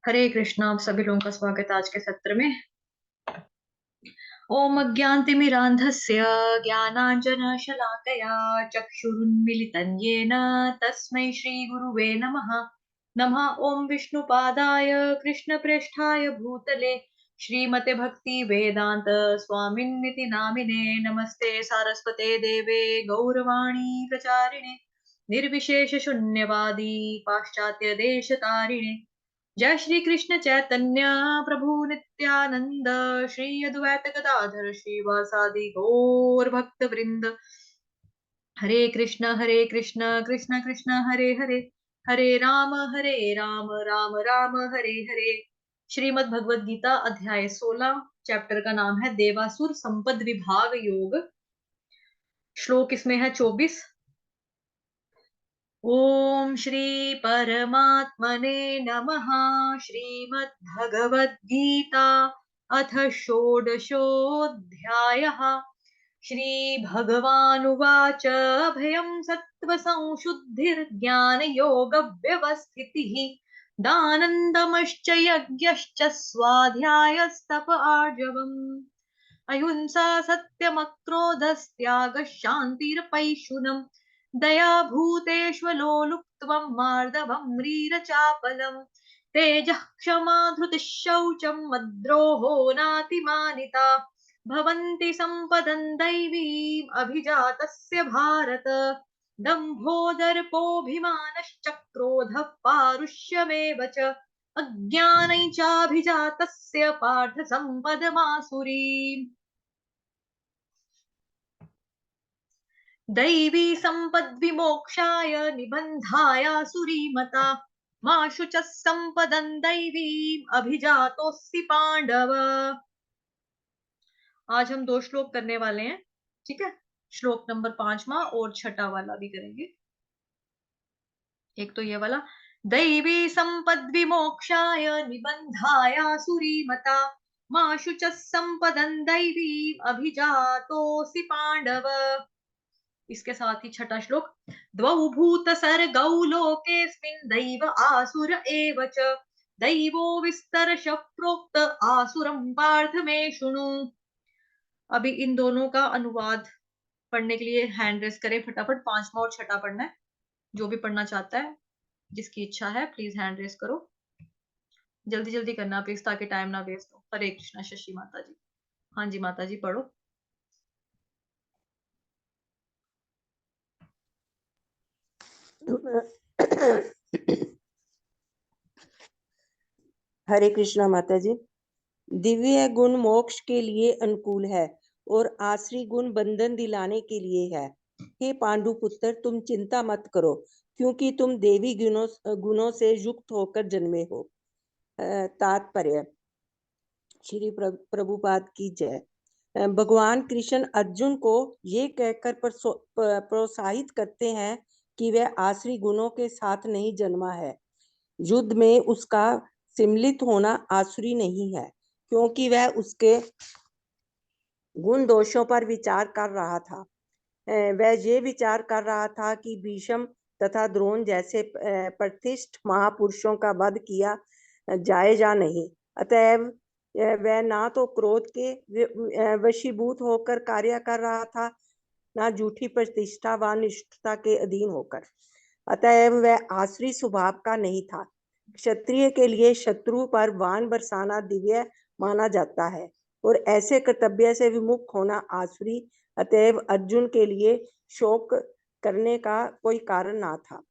हरे कृष्णा। आप सभी लोगों का स्वागत है आज के सत्र में। ओम अज्ञानतिमिरान्धस्य ज्ञानाञ्जनशलाकया चक्षुरुन्मिलितं येन तस्मै श्रीगुरुवे नमः। नमः ओम विष्णुपादाय कृष्णप्रेष्ठाय भूतले श्रीमते भक्ति वेदांत स्वामिन्निति नामिने। नमस्ते सारस्वते देवे गौरवाणी प्रचारिणे निर्विशेष शून्यवादी पाश्चात्य देश तारिणे। जय श्री कृष्ण चैतन्य प्रभु नित्यानंद श्री अद्वैत गदाधर श्रीवासादि गौर भक्त वृंद। हरे कृष्ण कृष्ण कृष्ण हरे हरे, हरे राम राम राम हरे हरे। श्रीमद् भगवद गीता अध्याय 16 चैप्टर का नाम है देवासुर संपद विभाग योग। श्लोक इसमें है 24। ओम श्री परमात्मने नमः। श्रीमद्भगवद्गीता अथ षोडशोऽध्यायः। श्रीभगवानुवाच अभयं सत्त्वसंशुद्धिर्ज्ञानयोगव्यवस्थितिः दानन्दमश्च यज्ञश्च स्वाध्यायस्तप आर्जवम् अहिंसा सत्यमक्रोधस्त्यागः शान्तिरपैशुनम् दया भूतेष्वलोलुप्त्वं मार्दवं ह्रीरचापलम् तेजः क्षमा धृतिः शौचं मद्रोहो नातिमानिता भवन्ति सम्पदं दैवीम् अभिजातस्य भारत। दम्भो दर्पोऽभिमानश्च क्रोधः पारुष्यमेव च अज्ञानै चाभिजातस्य पार्थ सम्पदमासुरीम्। दैवी सम्पद्विमोक्षाय निबन्धायासुरीमता मा शुचः सम्पदं दैवीम् अभिजातोऽसि पांडव। आज हम 2 श्लोक करने वाले हैं, ठीक है। श्लोक नंबर 5वां और 6वां वाला भी करेंगे। एक तो ये वाला, दैवी सम्पद्विमोक्षाय निबन्धायासुरीमता मा शुचः सम्पदं दैवीम् अभिजातोऽसि पांडव। इसके साथ ही 6वां श्लोक, द्वौ भूत सर्गौ लोकेऽस्मिन् दैव आसुर एव च दैवो विस्तरश प्रोक्त आसुरं पार्थ मे शृणु। अभी इन दोनों का अनुवाद पढ़ने के लिए हैंड रेस करें फटाफट। 5वां और 6वां पढ़ना है। जो भी पढ़ना चाहता है, जिसकी इच्छा है, प्लीज हैंड रेस करो। जल्दी जल्दी करना प्लीज, ताकि टाइम ना वेस्ट हो। हरे कृष्णा। शशि माता जी। हाँ जी माता जी, पढ़ो। हरे कृष्णा माता जी। दिव्य गुण मोक्ष के लिए अनुकूल है और आसरी गुण बंधन दिलाने के लिए है। हे पांडु पुत्र, तुम चिंता मत करो, क्योंकि तुम देवी गुणों से युक्त होकर जन्मे हो। तात्पर्य। श्री प्रभुपाद की जय। भगवान कृष्ण अर्जुन को ये कहकर प्रोत्साहित करते हैं कि वह आसरी गुणों के साथ नहीं जन्मा है। युद्ध में उसका सम्मिलित होना आसुरी नहीं है, क्योंकि वह उसके गुण दोषों पर विचार कर रहा था। वह ये विचार कर रहा था कि भीष्म तथा द्रोण जैसे प्रतिष्ठित महापुरुषों का वध किया जाए या नहीं। अतएव वह ना तो क्रोध के वशीभूत होकर कार्य कर रहा था, ना झूठी प्रतिष्ठा व निष्ठता के अधीन होकर। अतएव वह आसुरी स्वभाव का नहीं था। क्षत्रिय के लिए शत्रु पर बाण बरसाना दिव्य माना जाता है और ऐसे कर्तव्य से विमुख होना आसुरी। अतएव अर्जुन के लिए शोक करने का कोई कारण ना था।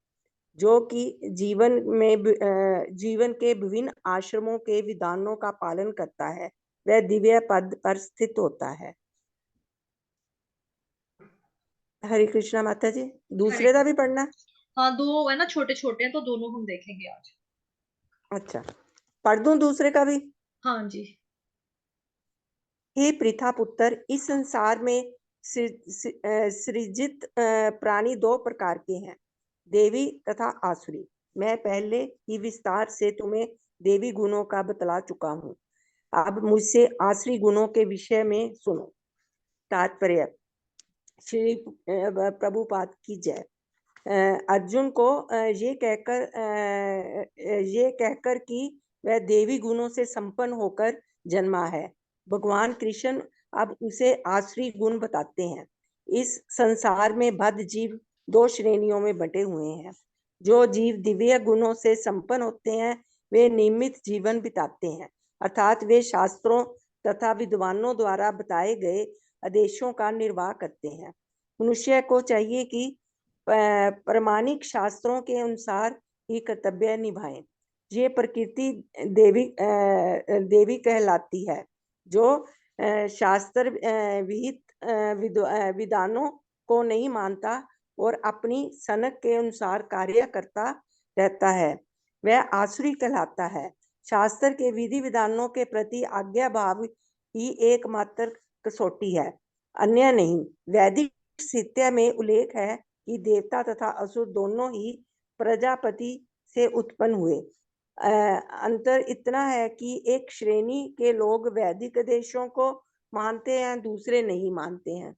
जो कि जीवन के विभिन्न आश्रमों के विधानों का पालन करता है, वह दिव्य पद पर स्थित होता है। हरे कृष्णा माता जी। दूसरे का भी पढ़ना। हाँ, 2 है ना, छोटे छोटे हैं, तो दोनों हम देखेंगे आज। अच्छा, पढ़ दूं दूसरे का भी। हाँ जी। हे पृथा पुत्र, इस संसार में सृजित प्राणी 2 प्रकार के हैं, देवी तथा आसुरी। मैं पहले ही विस्तार से तुम्हें देवी गुणों का बतला चुका हूँ। अब मुझसे आसुरी गुणों के विषय में सुनो। तात्पर्य। श्री प्रभुपाद की जय। अर्जुन को ये कहकर कि वह देवी गुणों से संपन्न होकर जन्मा है। भगवान कृष्ण अब उसे आसुरी गुण बताते हैं। इस संसार में बद्ध जीव दो श्रेणियों में बंटे हुए हैं। जो जीव दिव्य गुणों से संपन्न होते हैं वे नियमित जीवन बिताते हैं, अर्थात वे शास्त्रों तथा विद्वानों द्वारा बताए गए आदेशों का निर्वाह करते हैं। मनुष्य को चाहिए कि प्रामाणिक शास्त्रों के अनुसार ही कर्तव्य निभाएं। ये प्रकृति देवी कहलाती है, जो शास्त्र विहित विधानों को नहीं मानता और अपनी सनक के अनुसार कार्य करता रहता है, वह आसुरी कहलाता है। शास्त्र के विधि विधानों के प्रति आज्ञा भाव ही एकमात्र कसौटी है, अन्य नहीं। वैदिक साहित्य में उल्लेख है कि देवता तथा असुर दोनों ही प्रजापति से उत्पन्न हुए। अंतर इतना है कि एक श्रेणी के लोग वैदिक आदेशों को मानते हैं, दूसरे नहीं मानते हैं।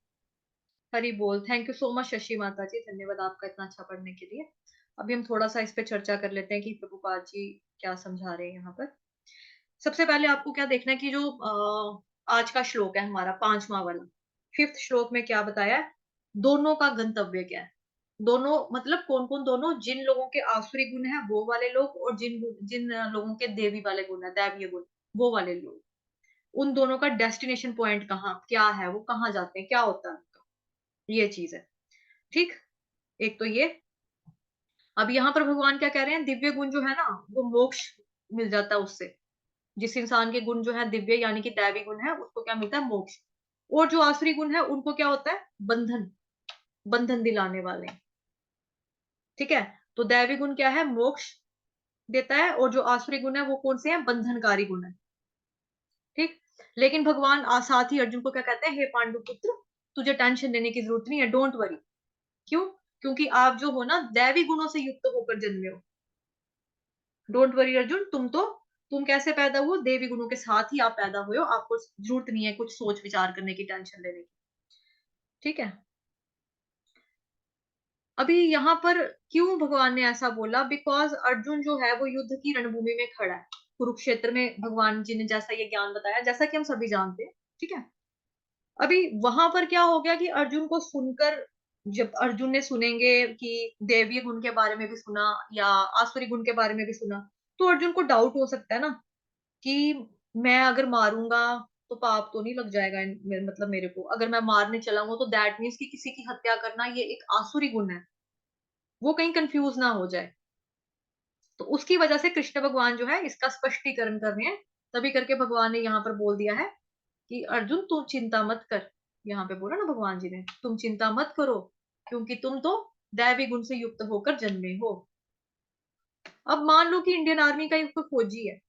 हरि बोल। Thank you so much Shashi माता जी, धन्यवाद आपका इतना अच्छा पढ़ने के लिए। अभी हम थोड़ा सा इस पे चर्चा कर लेते हैं कि प्रभुपाद जी क्या समझा रहे हैं यहाँ पर। सबसे पहले आपको क्या देखना है कि जो आज का श्लोक है हमारा 5वां वाला, 5th श्लोक में क्या बताया है, दोनों का गंतव्य क्या है। दोनों मतलब कौन कौन दोनों, जिन लोगों के आसुरी गुण है वो वाले लोग, और जिन जिन लोगों के देवी वाले गुण है, दैवीय गुण, वो वाले लोग, उन दोनों का डेस्टिनेशन पॉइंट कहाँ क्या है, वो कहाँ जाते हैं, क्या होता है उनका, ये चीज है। ठीक, एक तो ये। अब यहाँ पर भगवान क्या कह रहे हैं, दिव्य गुण जो है ना वो मोक्ष मिल जाता है उससे। जिस इंसान के गुण जो है दिव्य यानी कि दैवी गुण है, उसको क्या मिलता है, मोक्ष। और जो आसुरी गुण है उनको क्या होता है, बंधन, बंधन दिलाने वाले। ठीक है, तो दैवी गुण क्या है, मोक्ष देता है, और जो आसुरी गुण है वो कौन से हैं, बंधनकारी गुण है। ठीक, लेकिन भगवान साथ ही अर्जुन को क्या कहते हैं, हे पांडु पुत्र, तुझे टेंशन लेने की जरूरत नहीं है, डोंट वरी। क्यों, क्योंकि आप जो हो ना दैवी गुणों से युक्त होकर जन्मे हो। डोंट वरी अर्जुन, तुम कैसे पैदा हुए, देवी गुणों के साथ ही आप पैदा हुए हो, आपको जरूरत नहीं है कुछ सोच विचार करने की, टेंशन लेने की। ठीक है, अभी यहाँ पर क्यों भगवान ने ऐसा बोला, बिकॉज अर्जुन जो है वो युद्ध की रणभूमि में खड़ा है, कुरुक्षेत्र में भगवान जी ने जैसा ये ज्ञान बताया, जैसा कि हम सभी जानते हैं। ठीक है, अभी वहां पर क्या हो गया कि अर्जुन को सुनकर, जब अर्जुन ने सुनेंगे कि देवीय गुण के बारे में भी सुना या आसुरी गुण के बारे में भी सुना, तो अर्जुन को डाउट हो सकता है ना कि मैं अगर मारूंगा तो पाप तो नहीं लग जाएगा मतलब मेरे को, अगर मैं मारने चलाऊंगा तो दैट मीन्स कि किसी की हत्या करना ये एक आसुरी गुण है, वो कहीं कंफ्यूज ना हो जाए। तो उसकी वजह से कृष्ण भगवान जो है इसका स्पष्टीकरण कर रहे हैं। तभी करके भगवान ने यहाँ पर बोल दिया है कि अर्जुन तू चिंता मत कर। यहाँ पे बोला ना भगवान जी ने, तुम चिंता मत करो, क्योंकि तुम तो दैवी गुण से युक्त होकर जन्मे हो। अब मान लो कि इंडियन आर्मी का एक कोई फौजी है,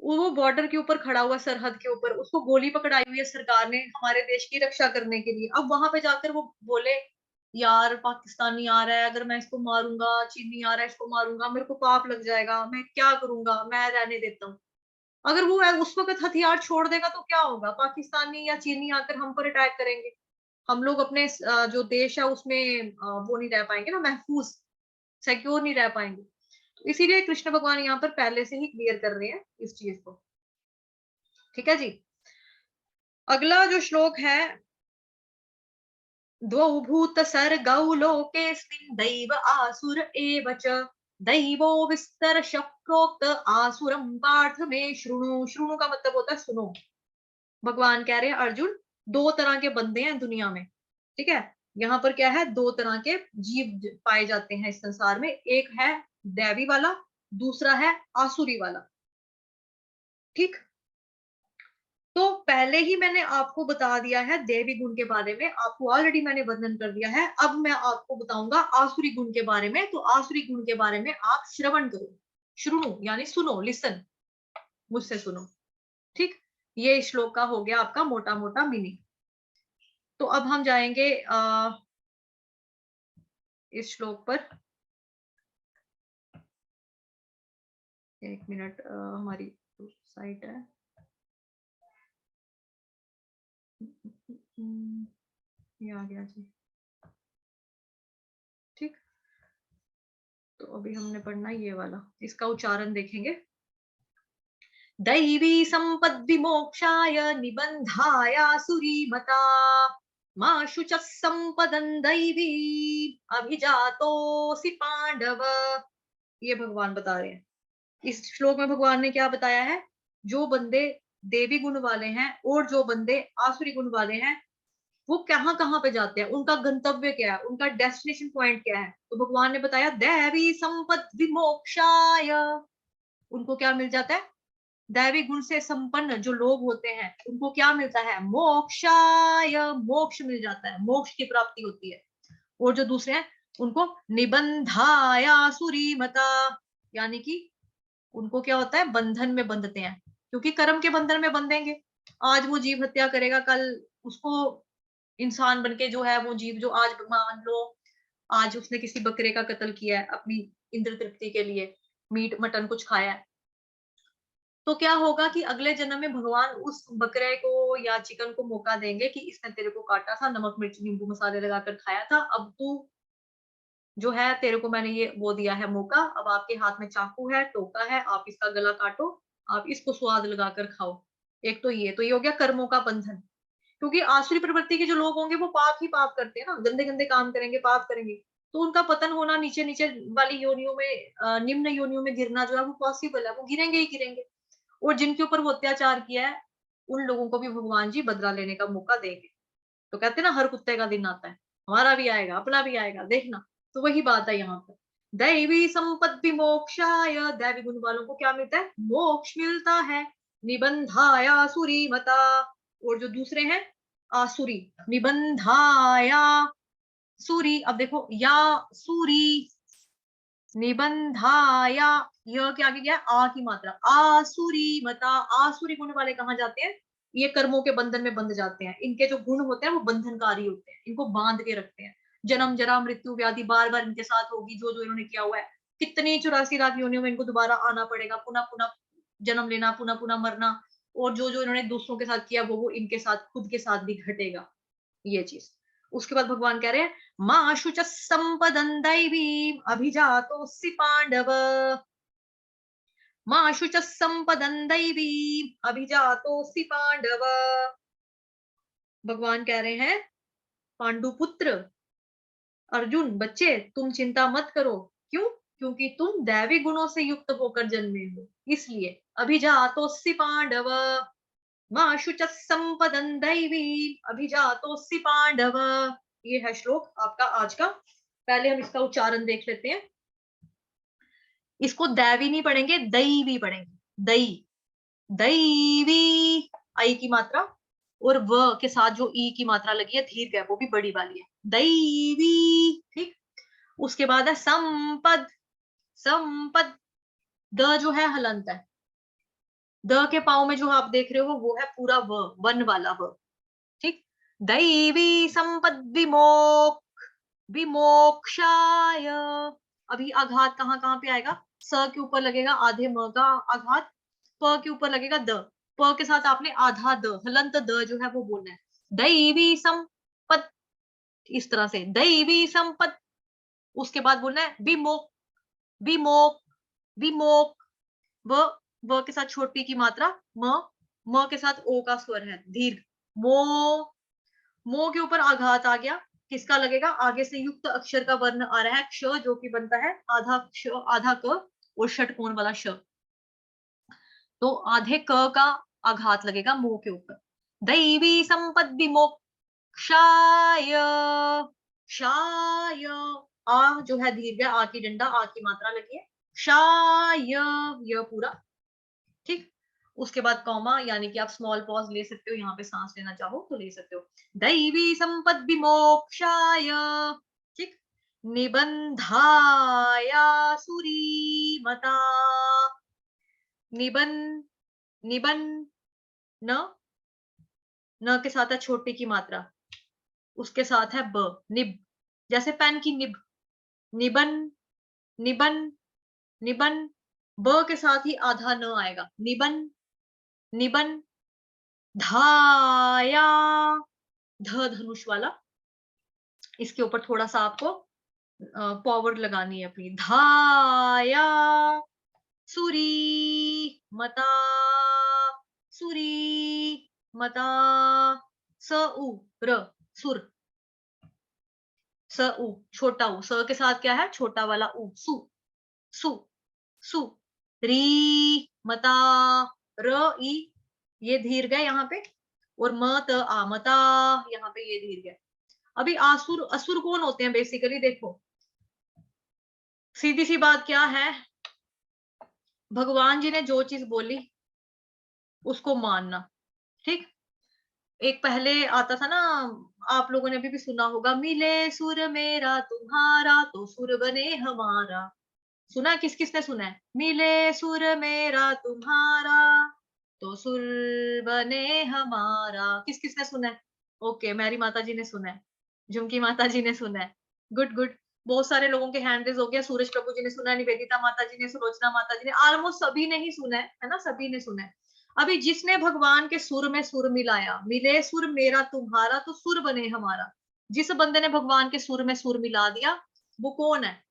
वो बॉर्डर के ऊपर खड़ा हुआ, सरहद के ऊपर, उसको गोली पकड़ाई हुई है सरकार ने हमारे देश की रक्षा करने के लिए। अब वहां पे जाकर वो बोले, यार पाकिस्तानी आ रहा है, अगर मैं इसको मारूंगा, चीनी आ रहा है इसको मारूंगा, मेरे को पाप लग जाएगा, मैं क्या करूंगा, मैं रहने देता हूँ। अगर वो उस वक्त हथियार छोड़ देगा तो क्या होगा, पाकिस्तानी या चीनी आकर हम पर अटैक करेंगे, हम लोग अपने जो देश है उसमें वो नहीं रह पाएंगे ना, महफूज, सिक्योर नहीं रह पाएंगे। तो इसीलिए कृष्ण भगवान यहाँ पर पहले से ही क्लियर कर रहे हैं इस चीज को। ठीक है जी, अगला जो श्लोक है, द्वौ भूत सर्गौ लोकेस्मिन् दैव आसुर एव च, दैवो विस्तर प्रोक्त आसुरम पार्थ में शृणु। शृणु का मतलब होता है सुनो। भगवान कह रहे हैं अर्जुन, दो तरह के बंदे हैं दुनिया में। ठीक है, यहाँ पर क्या है, दो तरह के जीव पाए जाते हैं इस संसार में, एक है दैवी वाला, दूसरा है आसुरी वाला। ठीक, तो पहले ही मैंने आपको बता दिया है देवी गुण के बारे में, आपको ऑलरेडी मैंने वर्णन कर दिया है। अब मैं आपको बताऊंगा आसुरी गुण के बारे में। तो आसुरी गुण के बारे में आप श्रवण करो, श्रुणु यानी सुनो, लिसन, मुझसे सुनो। ठीक, ये श्लोक का हो गया आपका मोटा मोटा मीनिंग। तो अब हम जाएंगे इस श्लोक पर। एक मिनट, हमारी साइट है, ये आ गया जी। ठीक, तो अभी हमने पढ़ना ये वाला, इसका उच्चारण देखेंगे। दैवी सम्पद्विमोक्षाय निबन्धाय सुरीमता मा शुचः सम्पदं दैवी अभिजातोऽसि पांडव। ये भगवान बता रहे हैं। इस श्लोक में भगवान ने क्या बताया है? जो बंदे देवी गुण वाले हैं और जो बंदे आसुरी गुण वाले हैं, वो कहाँ-कहाँ पे जाते हैं, उनका गंतव्य क्या है, उनका डेस्टिनेशन पॉइंट क्या है? तो भगवान ने बताया दैवी संपत्ति विमोक्षाय। उनको क्या मिल जाता है? दैवी गुण से संपन्न जो लोग होते हैं, उनको क्या मिलता है? मोक्षाय, मोक्ष मिल जाता है, मोक्ष की प्राप्ति होती है। और जो दूसरे हैं, उनको निबंधाय आसुरीमता, यानी कि उनको क्या होता है? बंधन में बंधते हैं, क्योंकि कर्म के बंधन में बंधेंगे। आज वो जीव हत्या करेगा, कल उसको इंसान बनके जो है वो जीव जो आज मान लो आज उसने किसी बकरे का कत्ल किया है अपनी इंद्र तृप्ति के लिए, मीट मटन कुछ खाया है, तो क्या होगा कि अगले जन्म में भगवान उस बकरे को या चिकन को मौका देंगे कि इसने तेरे को काटा था, नमक मिर्च नींबू मसाले लगाकर खाया था, अब तू जो है तेरे को मैंने ये वो दिया है मौका, अब आपके हाथ में चाकू है, टोका है, आप इसका गला काटो, आप इसको स्वाद लगाकर खाओ। एक तो ये हो गया कर्मों का बंधन। क्योंकि आसुरी प्रवृत्ति के जो लोग होंगे वो पाप ही पाप करते हैं ना, गंदे-गंदे काम करेंगे, पाप करेंगे। तो उनका पतन होना नीचे-नीचे वाली योनियों में निम्न योनियों में गिरना जो है वो पॉसिबल है, वो गिरेंगे ही गिरेंगे। और जिनके ऊपर वो अत्याचार किया है, उन लोगों को भी भगवान जी बदला लेने का मौका देंगे। तो कहते हैं ना हर कुत्ते का दिन आता है, हमारा भी आएगा, अपना भी आएगा, देखना। तो वही बात है यहाँ पर। दैवी संपत्ति मोक्षाय, दैवी गुण वालों को क्या मिलता है? मोक्ष मिलता है। निबंधाय आसुरी मता, और जो दूसरे हैं आसुरी, निबंधाया सूरी, अब देखो या सूरी निबंधाया, य के आगे क्या है? आ की मात्रा, आसुरी मता, आसुरी गुण वाले कहाँ जाते हैं? ये कर्मों के बंधन में बंध जाते हैं। इनके जो गुण होते हैं वो बंधनकारी होते हैं, इनको बांध के रखते हैं। जन्म जरा मृत्यु व्याधि बार बार इनके साथ होगी, जो जो इन्होंने किया हुआ है। कितनी 84 लाख योनियों में इनको दोबारा आना पड़ेगा, पुनः पुनः जन्म लेना, पुनः पुनः मरना। और जो जो इन्होंने दूसरों के साथ किया वो इनके साथ खुद के साथ भी घटेगा, ये चीज। उसके बाद भगवान कह रहे हैं माँ शुच संपदं दैवीम अभिजातोऽसि पांडव, माँ शुच संपदं दैवीम अभिजातोऽसि पांडव। भगवान कह रहे हैं पांडु पुत्र अर्जुन बच्चे तुम चिंता मत करो। क्यों? क्योंकि तुम दैवी गुणों से युक्त होकर जन्मे हो, इसलिए अभिजातोऽसि पांडव, माँ शुच संपदं दैवीम अभिजातोऽसि पांडव। ये है श्लोक आपका आज का। पहले हम इसका उच्चारण देख लेते हैं। इसको दैवी नहीं पढ़ेंगे, दैवी पढ़ेंगे। दई, दैवी, आई की मात्रा, और व के साथ जो ई की मात्रा लगी है दीर्घ है वो भी बड़ी वाली है, दैवी। ठीक। उसके बाद है संपद, संपद, द जो है हलंत है, द के पाँव में जो आप देख रहे हो वो है पूरा व, वन वाला व। ठीक। दैवी संपद विमोक, विमोक्षाय। अभी आघात कहाँ कहाँ पे आएगा? स के ऊपर लगेगा आधे म का आघात, प के ऊपर लगेगा द, प के साथ आपने आधा द, हलंत द जो है वो बोलना है। दैवी संपत, इस तरह से दैवी संपत। उसके बाद बोलना है विमोक, विमोक, विमोक, व, व के साथ छोटी की मात्रा म के साथ ओ का स्वर है दीर्घ, मो, मो के ऊपर आघात आ गया, किसका लगेगा? आगे से युक्त अक्षर का वर्ण आ रहा है क्ष, जो कि बनता है आधा क्ष आधा क और षटकोण वाला श। तो आधे क का आघात लगेगा मुंह के ऊपर। दैवी संपद विमोक्षाय, शाय, आ जो है दीर्घ है, आ की डंडा, आ की मात्रा लगी है, शाय, यह पूरा। ठीक। उसके बाद कॉमा, यानी कि आप स्मॉल पॉज ले सकते हो, यहाँ पे सांस लेना चाहो तो ले सकते हो। दैवी संपद विमोक्षाय, ठीक, निबंधाया सुरी मता, निबन, निबन, न, न के साथ है छोटी की मात्रा, उसके साथ है ब, निब, जैसे पेन की निब, निबन, निबन, निबन, ब के साथ ही आधा न आएगा, निबन, निबन, धाया, ध धनुष वाला, इसके ऊपर थोड़ा सा आपको पावर लगानी है अपनी, धाया, सुरी मता, सुरी मता, स उ र, सुर, स उ छोटा उ, स के साथ क्या है छोटा वाला उ, सु, सु, सु, री मता, र ई, ये दीर्घ है यहाँ पे, और म त आ, मता, यहाँ पे ये दीर्घ है। अभी आसुर, असुर कौन होते हैं बेसिकली, देखो सीधी सी बात क्या है, भगवान जी ने जो चीज बोली उसको मानना, ठीक। एक पहले आता था ना, आप लोगों ने अभी भी सुना होगा, मिले सुर मेरा तुम्हारा तो सुर बने हमारा। सुना है? किस किसने सुना है? मिले सुर मेरा तुम्हारा तो सुर बने हमारा, किस किसने सुना है? ओके, मैरी माता जी ने सुना है, झुमकी माता जी ने सुना है, गुड गुड। बहुत सारे लोगों के हैंड रेज हो गया, सूरज प्रभु जी ने सुना है, निवेदिता माता जी ने, सुलोचना माता जी ने, ऑलमोस्ट सभी ने ही सुना है ना, सभी ने सुना है। अभी जिसने भगवान के सुर में सुर मिलाया, मिले सुर मेरा तुम्हारा तो सुर बने हमारा, जिस बंदे ने भगवान के सुर में सुर मिला दिया, वो कौन है?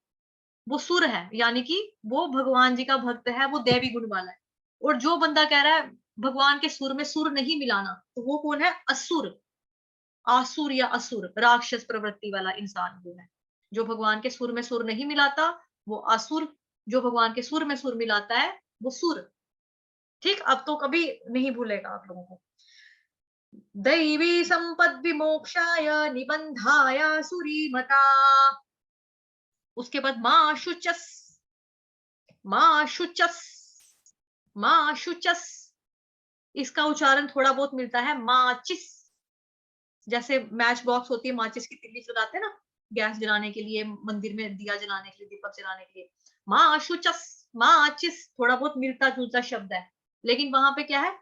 वो सुर है, यानी कि वो भगवान जी का भक्त है, वो दैवी गुण वाला है। और जो बंदा कह रहा है भगवान के सुर में सुर नहीं मिलाना, तो वो कौन है? असुर, आसुर या असुर, राक्षस प्रवृत्ति वाला इंसान वो है। जो भगवान के सुर में सुर नहीं मिलाता वो असुर, जो भगवान के सुर में सुर मिलाता है वो सुर। ठीक, अब तो कभी नहीं भूलेगा आप लोगों को। दैवी संपद विमोक्षाय निबंधाय सुरीमता, उसके बाद मां शुचस, मां शुचस, मां शुचस, इसका उच्चारण थोड़ा बहुत मिलता है माचिस, जैसे मैच बॉक्स होती है, माचिस की तिल्ली जलाते हैं ना गैस जलाने के लिए, मंदिर में दिया जलाने के लिए, दीपक जलाने के लिए। मां शुचस, माचिस थोड़ा बहुत मिलता जुलता शब्द है, लेकिन वहां पे क्या है,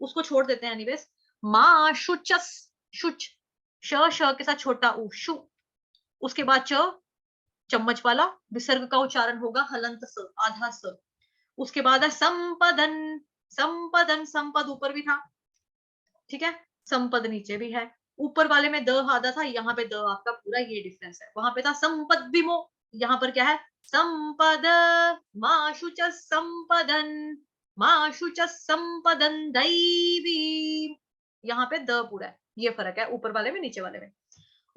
उसको छोड़ देते हैं एनीवेज। मां शुचस, शुच, श श के साथ छोटा उ, शु, उसके बाद च, चम्मच वाला, विसर्ग का उच्चारण होगा हलंत स, आधा स। उसके बाद है संपदन, संपदन, संपद ऊपर भी था, ठीक है, संपद नीचे भी है। ऊपर वाले में द आधा था, यहाँ पे द आपका पूरा ये डिफरेंस है। वहां पे था संपद विमो, यहाँ पर क्या है? संपद, माशुच संपदन, माशुच संपदन दैवी, यहाँ पे द पूरा है, ये फर्क है ऊपर वाले में नीचे वाले में।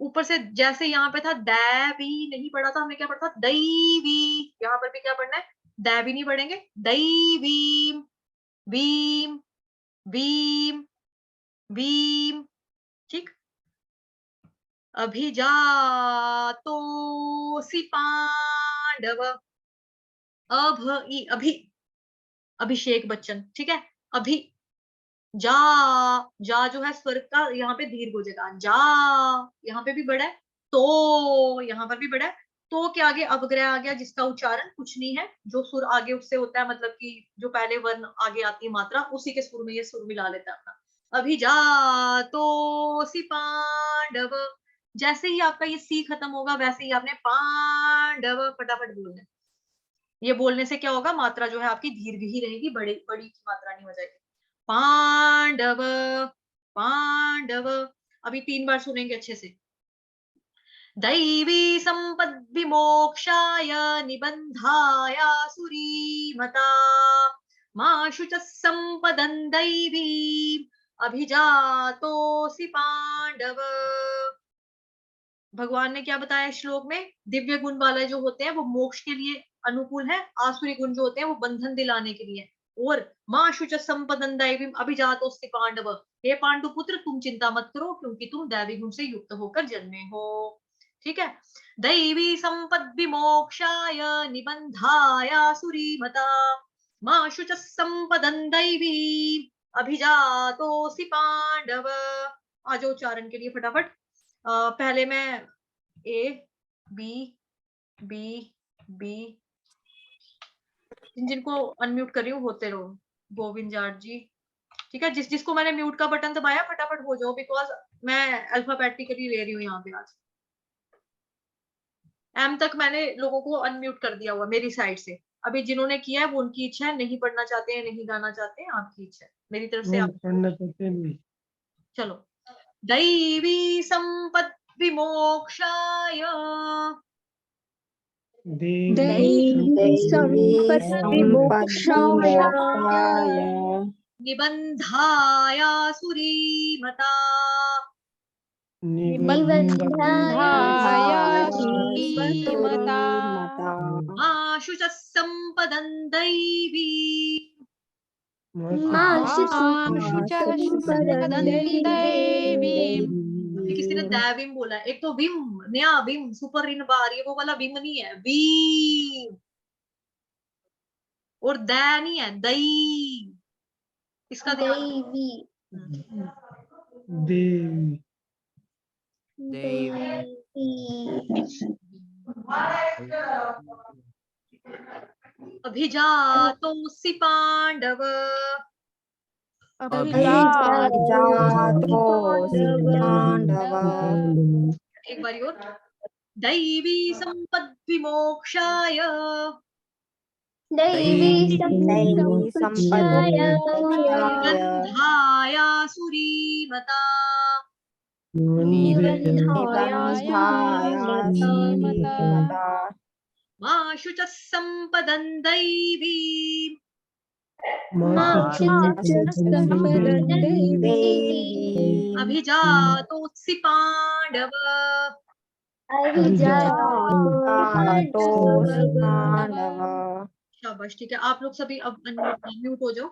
ऊपर से जैसे यहाँ पे था दैवी नहीं पढ़ा था हमने, क्या पढ़ा था? दैवी। यहाँ पर भी क्या पढ़ना है? दैवी नहीं पढ़ेंगे, दैवी, वीम, वीम, वीम, ठीक। अभिजातोऽसि पांडव, अभी, अभिषेक बच्चन, ठीक है। अभी, जा, जा जो है स्वर का यहाँ पे दीर्घ हो जाएगा, जा, यहाँ पे भी बड़ा है, तो यहाँ पर भी बड़ा है, तो के आगे अवग्रह आ गया जिसका उच्चारण कुछ नहीं है, जो सुर आगे उससे होता है, मतलब कि जो पहले वर्ण आगे आती है मात्रा, उसी के सुर में ये सुर मिला लेता है अपना। अभिजातोऽसि पांडव, जैसे ही आपका ये सी खत्म होगा वैसे ही आपने पांडव फटाफट बोलना है। ये बोलने से क्या होगा, मात्रा जो है आपकी दीर्घ ही रहेगी, बड़ी बड़ी की मात्रा नहीं हो जाएगी। पांडव, पांडव, अभी 3 बार सुनेंगे अच्छे से। दैवी संपद विमोक्षाय निबंधाय सुरीमता, मां शुच संपदन दैवी अभिजातोऽसि पांडव। भगवान ने क्या बताया श्लोक में? दिव्य गुण वाले जो होते हैं वो मोक्ष के लिए अनुकूल है, आसुरी गुण जो होते हैं वो बंधन दिलाने के लिए। और मां शुच संपदन दैवीम अभिजातोस्ति पांडव, हे पांडु पुत्र तुम चिंता मत करो क्योंकि तुम दैवी गुण से युक्त होकर जन्मे हो, ठीक है। दैवी संपद विमोक्षाय निबंधाय सुरीमता, मां शुच संपदन दैवी अभिजातोस्ति पांडव। आज उच्चारण के लिए फटाफट, पहले मैं ए बी बी बी, जिनको अनम्यूट कर रही हूँ होते रहो, गोविंद जाट जी, ठीक है। जिसको मैंने म्यूट का बटन दबाया फटाफट हो जाओ, बिकॉज मैं अल्फाबेटिकली ले रही हूँ यहाँ पे आज। एम तक मैंने लोगों को अनम्यूट कर दिया हुआ मेरी साइड से। अभी जिन्होंने किया है वो उनकी इच्छा है, नहीं पढ़ना चाहते हैं, नहीं गाना चाहते हैं, आपकी इच्छा है, मेरी तरफ से आप पढ़ना चाहते नहीं। चलो। दैवी संपद विमोक्षाय, दैवी सम्पद्विमोक्षाय निबन्धाय सुरीमता निबन्धाय धीमता आशु च सम्पदं दैवी माशु अभी किसी ने दैविम बोला है। एक तो विम, नया विम, सुपर इन बार, ये वो वाला विम नहीं है, वी, और दै नहीं है, दई, इसका ध्यान अभिजातोऽसि पांडव, एक बारी और, दैवी संपद विमोक्षाय निबन्धाय सुरीमता माशु च सम्पदं दैवी अभिजातोऽसि पांडव शाबाश, ठीक है। आप लोग सभी अब अनम्यूट हो जाओ,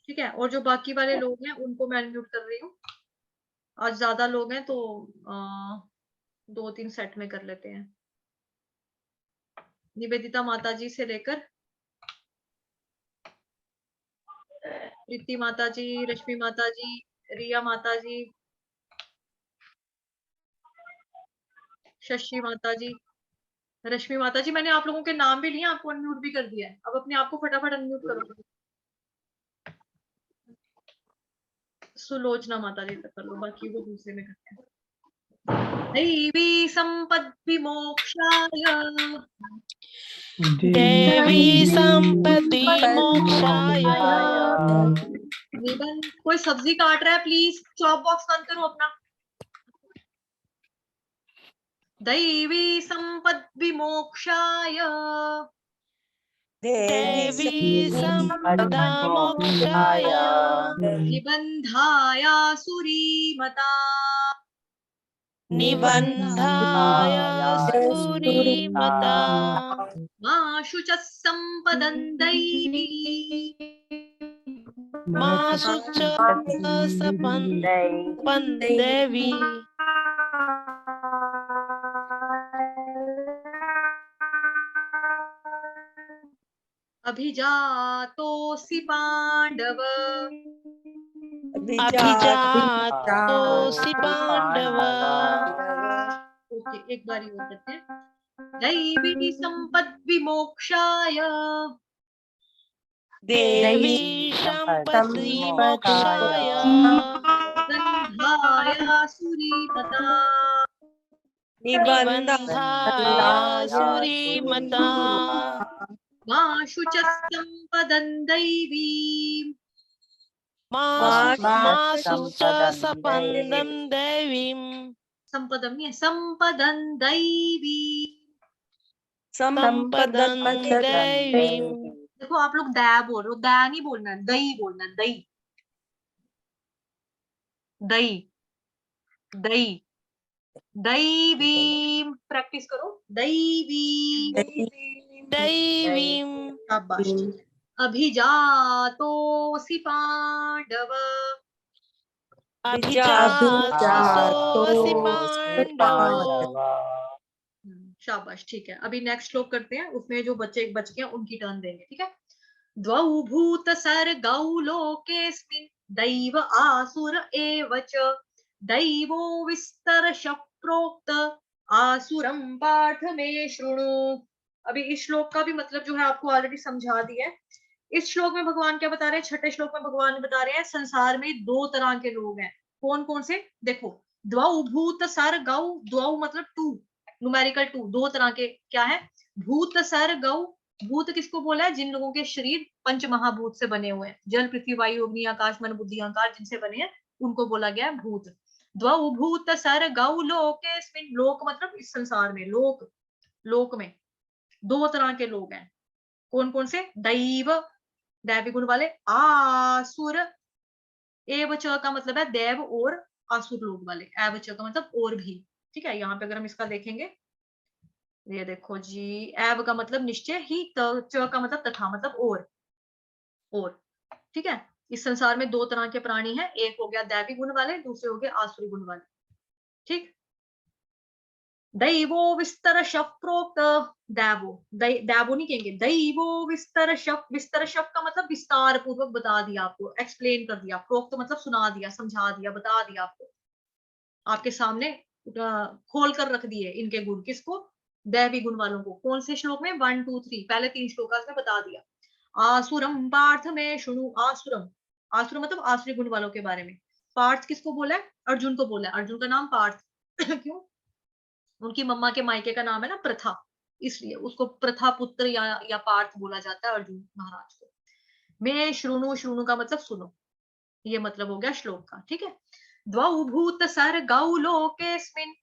ठीक है। और जो बाकी वाले लोग हैं उनको मैं अनम्यूट कर रही हूँ। आज ज्यादा लोग हैं तो 2-3 सेट में कर लेते हैं। निवेदिता माता जी से लेकर प्रीति माता जी, रश्मि माता जी, रिया माता जी, शशि माता जी, रश्मि माता जी, मैंने आप लोगों के नाम भी लिए, आपको अनम्यूट भी कर दिया है। अब अपने आप को फटाफट अनम्यूट करो। सुलोचना माता जी तक कर लो, बाकी वो दूसरे में करते हैं। दैवी संपद विमोक्षाय कोई सब्जी काट रहा है, प्लीज चॉप बॉक्स बंद करो अपना। दैवी संपद विमोक्षाय निबन्धाय सुरीमता माशु च सम्पदं दैवी अभिजातोऽसि पांडव ओके, एक बारी और करते हैं। दैवी संपद विमोक्षाय निबन्धाय सुरीमता माशु च सम्पदं दैवी संपदम नहीं है, संपदं दैवी। देखो आप लोग दै बोल रहे हो, दै नहीं बोलना है, दई बोलना है, दई दई दई। दैवीम प्रैक्टिस करो, दैवीम शाबाश। अभिजातोऽसि पांडव शाबाश, ठीक है। अभी नेक्स्ट श्लोक करते हैं, उसमें जो बच्चे बच गए उनकी टर्न देंगे, ठीक है। द्वौ भूत सर्गौ लोकेस्मिन् दैव आसुर एव च दैवो विस्तरश प्रोक्त आसुरं पाठ मे शृणु। अभी इस श्लोक का भी मतलब जो है आपको ऑलरेडी समझा दिया है। इस श्लोक में भगवान क्या बता रहे हैं? छठे श्लोक में भगवान बता रहे हैं संसार में 2 तरह के लोग हैं। कौन कौन से? देखो, द्वौ भूत सर्गौ, द्वौ मतलब 2, न्यूमेरिकल 2, 2 तरह के क्या है? भूत सर्गौ, भूत किसको बोला है? जिन लोगों के शरीर पंच महाभूत से बने हुए हैं, जल पृथ्वी वायु अग्नि आकाश मन बुद्धि अहंकार जिनसे बने हैं उनको बोला गया है भूत। द्वौ भूत सर्गौ लोकेस्मिन्, लोक मतलब इस संसार में, लोक लोक में 2 तरह के लोग हैं। कौन कौन से? दैव, दैवी गुण वाले, आसुर, एव च का मतलब है देव और आसुर लोग वाले, एव च का मतलब और भी। ठीक है, यहाँ पे अगर हम इसका देखेंगे, ये देखो जी, एव का मतलब निश्चय ही, च का मतलब तथा, मतलब और। ठीक है, इस संसार में 2 तरह के प्राणी हैं, एक हो गया दैवी गुण वाले, दूसरे हो गए आसुरी गुण वाले। ठीक, दैवो विस्तर प्रोक्त, दैवो नहीं कहेंगे, दैवो विस्तर का मतलब विस्तार पूर्वक बता दिया आपको, एक्सप्लेन कर दिया। प्रोक्त मतलब सुना दिया, समझा दिया, बता दिया आपको, आपके सामने खोल कर रख दिए इनके गुण। किसको? दैवी गुण वालों को। कौन से श्लोक में? 1 2 3, पहले 3 श्लोक में बता दिया। आसुरम पार्थ में शुणु, आसुरम, आसुर मतलब आसुरी गुण वालों के बारे में। पार्थ किसको बोला है? अर्जुन को बोला है। अर्जुन का नाम पार्थ क्यों? उनकी मम्मा के मायके का नाम है ना प्रथा, इसलिए उसको प्रथा पुत्र या पार्थ बोला जाता है अर्जुन महाराज को। मैं श्रुणु, श्रुणु का मतलब सुनो, ये मतलब हो गया श्लोक का। ठीक है, द्वौ भूत सर्गौ लोकेस्मिन्,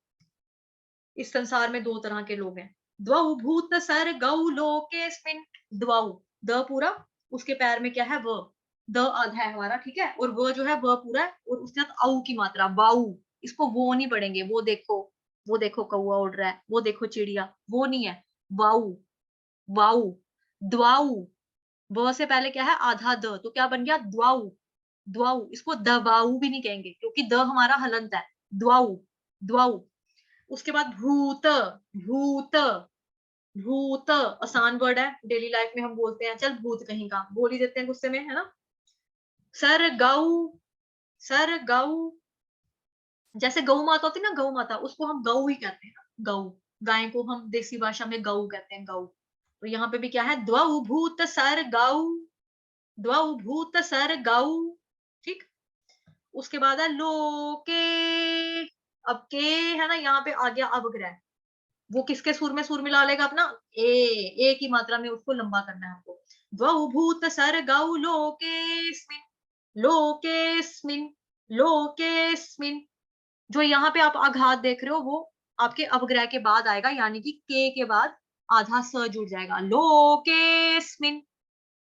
इस संसार में 2 तरह के लोग हैं। द्वौ भूत सर्गौ लोकेस्मिन्, द्वौ, द पूरा, उसके पैर में क्या है? व, द आधा है हमारा। ठीक है, और व जो है व पूरा है, और उसके साथ औ की मात्रा, वाऊ। इसको वो नहीं पढ़ेंगे, वो देखो कौआ उड़ रहा है, वो देखो चिड़िया, वो नहीं है, वाऊ, वाऊ। द्वाऊ, व से पहले क्या है? आधा द, तो क्या बन गया? द्वाऊ, द्वाऊ। इसको दवाऊ भी नहीं कहेंगे, क्योंकि द हमारा हलंत है। द्वाऊ, द्वाऊ। उसके बाद भूत, भूत, भूत आसान वर्ड है, डेली लाइफ में हम बोलते हैं, चल भूत कहीं का बोल ही देते हैं गुस्से में, है ना। सर गौ, सर गौ, जैसे गौ माता होती है ना, गौ माता, उसको हम गौ ही कहते हैं, गौ। गाय को हम देसी भाषा में गौ कहते हैं, गौ। तो यहाँ पे भी क्या है? द्वौ भूत सर गौ, द्वौ भूत सर गौ। ठीक, उसके बाद है लोके, अब के है ना, यहाँ पे आ गया अवग्रह। वो किसके सुर में सुर मिला लेगा अपना? ए की मात्रा में उसको लंबा करना है आपको। द्वौ भूत सर्गौ लोकेस्मिन्, लोकेस्मिन्, लोकेस्मिन्। जो यहाँ पे आप आघात देख रहे हो, वो आपके अवग्रह के बाद आएगा, यानी कि के बाद आधा स जुड़ जाएगा। लोकेस्मिन्,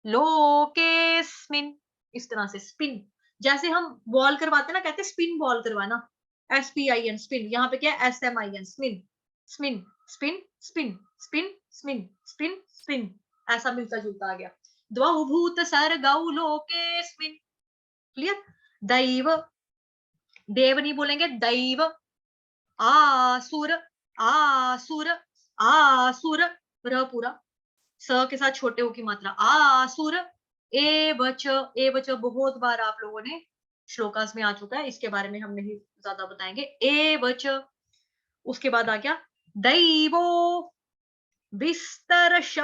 लोकेस्मिन्, इस तरह से स्पिन, जैसे हम बॉल करवाते हैं ना, कहते हैं स्पिन बॉल करवाना, SPIN, स्पिन। यहाँ पे क्या है? SMIN, spin, spin, spin, spin, spin, spin, spin, spin, ऐसा मिलता जुलता आ गया। द्वौ भूत सर्गौ लोकेस्मिन्। क्लियर? दैव, देव नहीं बोलेंगे, दैव। आसुर, आसुर, आसुर, र पूरा, स के साथ छोटे ओ की मात्रा, आसुर। एवच बहुत बार आप लोगों ने श्लोकास में आ चुका है, इसके बारे में हम नहीं ज्यादा बताएंगे। एवच, उसके बाद आ गया दैवो विस्तरश,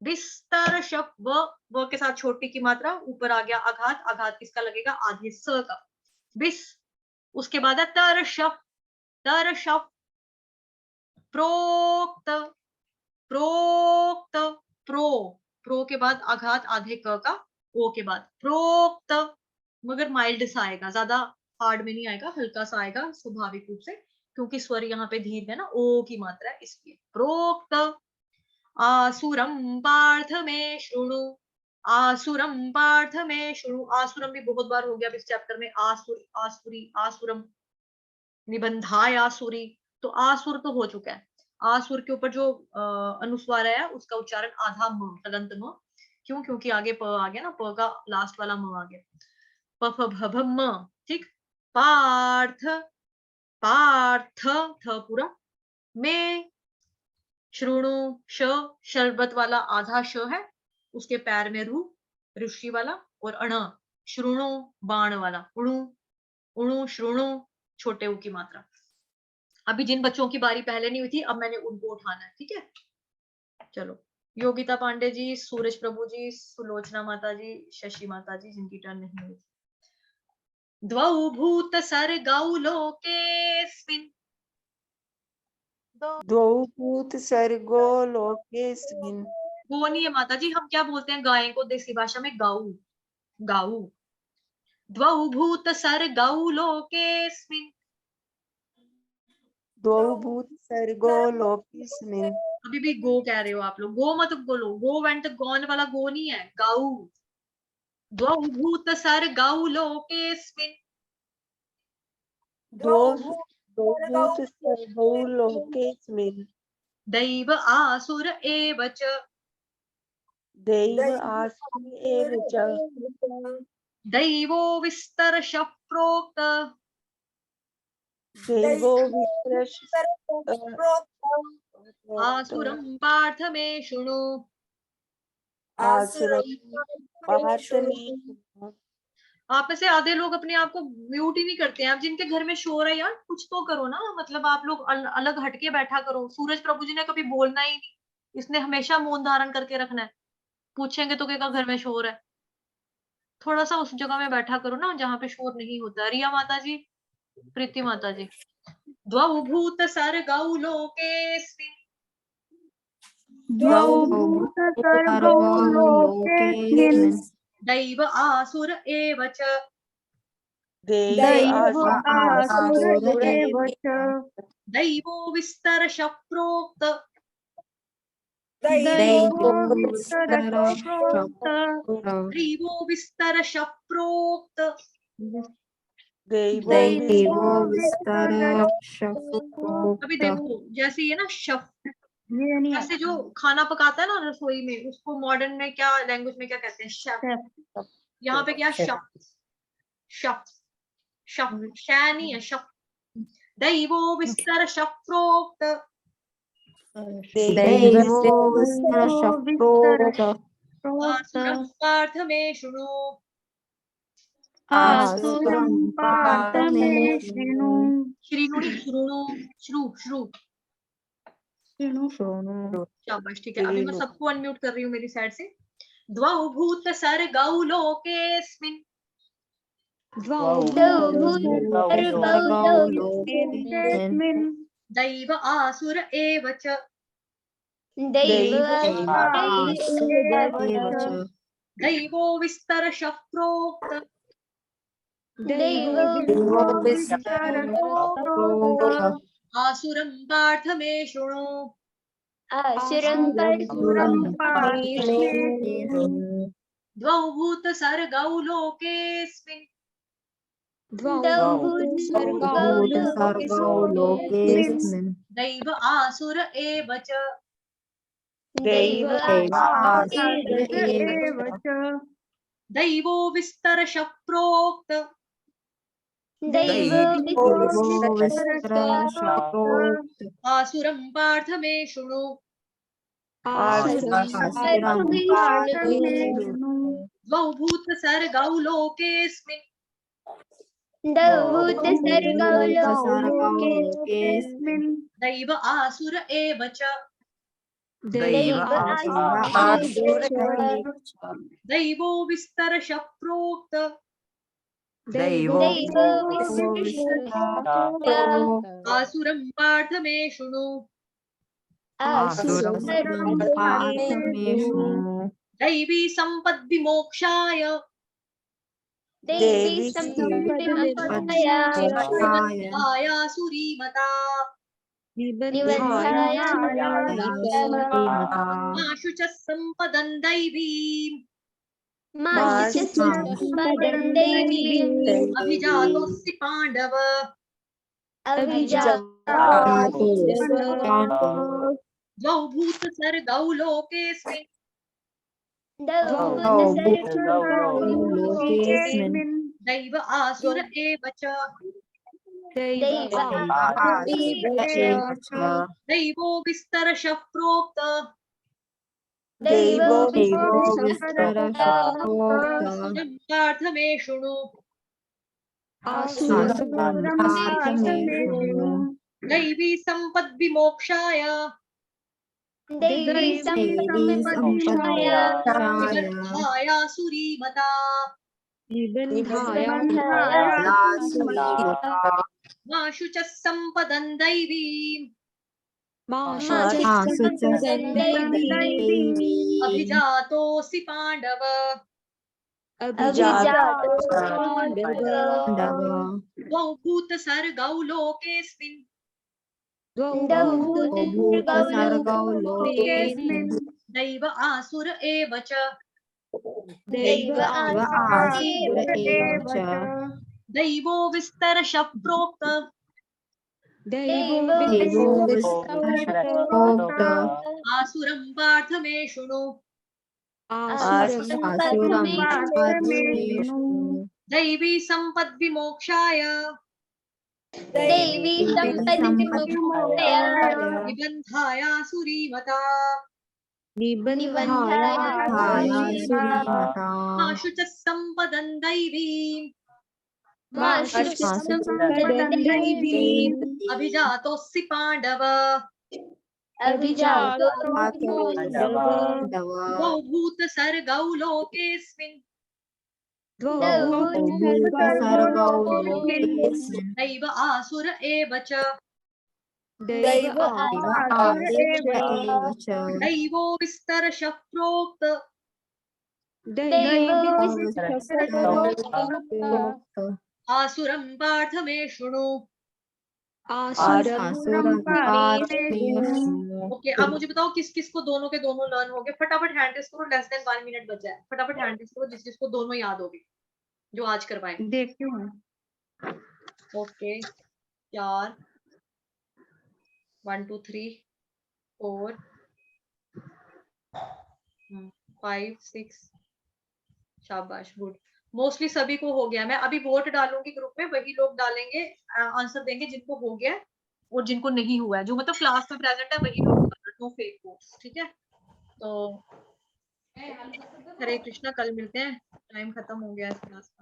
विस्तरश, व के साथ छोटी की मात्रा, ऊपर आ गया आघात, आघात किसका लगेगा? आधे स का, विस। उसके बाद है तरश, तरश, प्रोक्त, प्रोक्त, प्रो के बाद आघात आधे क का, ओ के बाद प्रोक्त, मगर माइल्ड सा आएगा, ज्यादा हार्ड में नहीं आएगा, हल्का सा आएगा स्वाभाविक रूप से, क्योंकि स्वर यहाँ पे धीर है ना, ओ की मात्रा है इसलिए। प्रोक्त आसुरम पार्थ में शृणु, आसुरम पार्थ में शृणु। आसुरम भी बहुत बार हो गया इस चैप्टर में, आसुर, आसुरी, आसुरम, निबंधाय आसुरी, तो आसुर तो हो चुका है। आसुर के ऊपर जो अनुस्वार है उसका उच्चारण आधा म, तदंत म। क्यों? क्योंकि आगे प आ गया ना, प का लास्ट वाला म आ गया, प फ भ भ म। ठीक, पार्थ, पार्थ, थ पूरा, में श्रुणु, श, शरबत वाला आधा श है, उसके पैर में रू, ऋषि वाला, और अण, श्रुणु बाण वाला, उणु, उणु, श्रुणु, छोटे ऊ की मात्रा। अभी जिन बच्चों की बारी पहले नहीं हुई थी, अब मैंने उनको उठाना है। ठीक है, चलो, योगिता पांडे जी, सूरज प्रभु जी, सुलोचना माता जी, शशि माता जी, जिनकी टर्न नहीं हुई। द्वौ भूत सर्गौ लोकेस्मिन्, द्वौ भूत सर्गो लोकेस्मिन्, वो नहीं है माता जी, हम क्या बोलते हैं गाय को देसी भाषा में? गाऊ, गाऊ। द्वौ भूत सर्गौ लोकेस्मिन्, द्वौ भूत सर्गो लोकेस्मिन् अभी भी गो कह रहे हो आप लोग, गो मत बोलो, गो वेंट गॉन वाला गो नहीं है, गाऊ। द्वौ भूत सर्गौ लोकेस्मिन् द्वौ भूत सर्गौ लोकेस्मिन् दैव आसुर एव च दैव आसुर एव च दैवो विस्तरशः प्रोक्त दैवो विप्रश आसुरं पार्थ मे शृणु। आसुरं पार्थ मे आप में से आधे लोग अपने आप को म्यूट ही नहीं करते हैं। आप जिनके घर में शोर है यार, कुछ तो करो ना, मतलब आप लोग अलग हटके बैठा करो। सूरज प्रभु जी ने कभी बोलना ही नहीं, इसने हमेशा मौन धारण करके रखना है। पूछेंगे तो क्या घर में शोर है, थोड़ा सा उस जगह में बैठा करो ना जहाँ पे शोर नहीं होता। रिया माता जी, प्रीति माता जी। द्वौ भूत सर्गौ लोकेस्मिन् द्वौ भूत सर्गौ लोकेस्मिन् दैव आसुर एव च दैव आसुर एव च दैवो विस्तरशः प्रोक्त दैवो विस्तरशः प्रोक्त दैवो विस्तरशः प्रोक्त दैवो दैवो विस्तरशः प्रोक्त। अभी देखो, जैसे ये ना शफ, जैसे जो खाना पकाता है ना रसोई में, उसको मॉडर्न में क्या लैंग्वेज में क्या कहते हैं, शेफ। यहाँ पे क्या शफ, शफ शफ, शै नहीं है, शफ। दैवो विस्तरशः प्रोक्त दैवो विस्तरशः प्रोक्त आसुरं पार्थ मे शृणु। आसुरं पार्थ मे शृणु। श्रीणु नहीं, शृणु, श्रु श्रु। शृणु। शाबाश, ठीक है। अभी मैं सबको अनम्यूट कर रही हूँ मेरी साइड से। द्वौ भूत सर्गौ लोकेस्मिन् दैव आसुर एव च दैवो विस्तरशः प्रोक्त आसुरं पार्थ मे शृणु। द्वौ भूत सर्गौ लोकेस्मिन् दैव आसुर एव च दैवो विस्तरशः प्रोक्त आसुरं पार्थ मे शृणु। द्वौ भूत सर्गौ लोकेस्मिन् दैव आसुर एव च दैवो विस्तरशः प्रोक्त आसुरं पार्थ मे शृणु। दैवी सम्पद् विमोक्षाय आयासुरी मता माशु च सम्पदं दैवीम् अभिजातोऽसि पाण्डव। द्वौ भूत सर्गौ लोकेस्मिन् दैव आसुर एव च दैवो विस्तरशः प्रोक्त आसुरं पार्थ मे शृणु। दैवी सम्पद् विमोक्षाय आयासुरी मता माशु च सम्पदं दैवीम् अभिजातोऽसि पाण्डव। द्वौ भूत सर्गौ लोकेस्मिन् भूतसर्गौ लोकेऽस्मिन् लोकेऽस्मिन् दैव आसुर एव च दैव आसुर एव च दैवो विस्तरशः प्रोक्त देवो विस्तरशोक्त आसुरं पार्थ मे शृणु आसुरं पार्थमेषु दैवी सम्पद्विमोक्षाय दैवी सम्पद्विमोक्षाय निबन्धायासुरीमता निबन्धायासुरीमता माशु च सम्पदन् दैवीम् अभिजातोऽसि पाण्डव द्वौ भूतसर्गौ लोकेऽस्मिन् भूतसर्गौ लोकेऽस्मिन् दैव आसुर एव च दैव आसुर एव च दैवो विस्तरशः प्रोक्त आसुरं पार्थ मे शृणु ओके अब मुझे बताओ किस किस को दोनों के दोनों लर्न हो गए फटाफट हैंड टेस्ट करो लेस देन 1 मिनट बचा है फटाफट हैंड टेस्ट करो जिस जिसको दोनों याद होगी जो आज करवाए देखती हूँ ओके 4 1 2 3 4 5 6 शाबाश गुड मोस्टली सभी को हो गया मैं अभी वोट डालूंगी ग्रुप में वही लोग डालेंगे आंसर देंगे जिनको हो गया और जिनको नहीं हुआ है जो मतलब क्लास में प्रेजेंट है वही लोग नो फेक वोट्स ठीक है तो हरे कृष्णा कल मिलते हैं टाइम खत्म हो गया इस क्लास का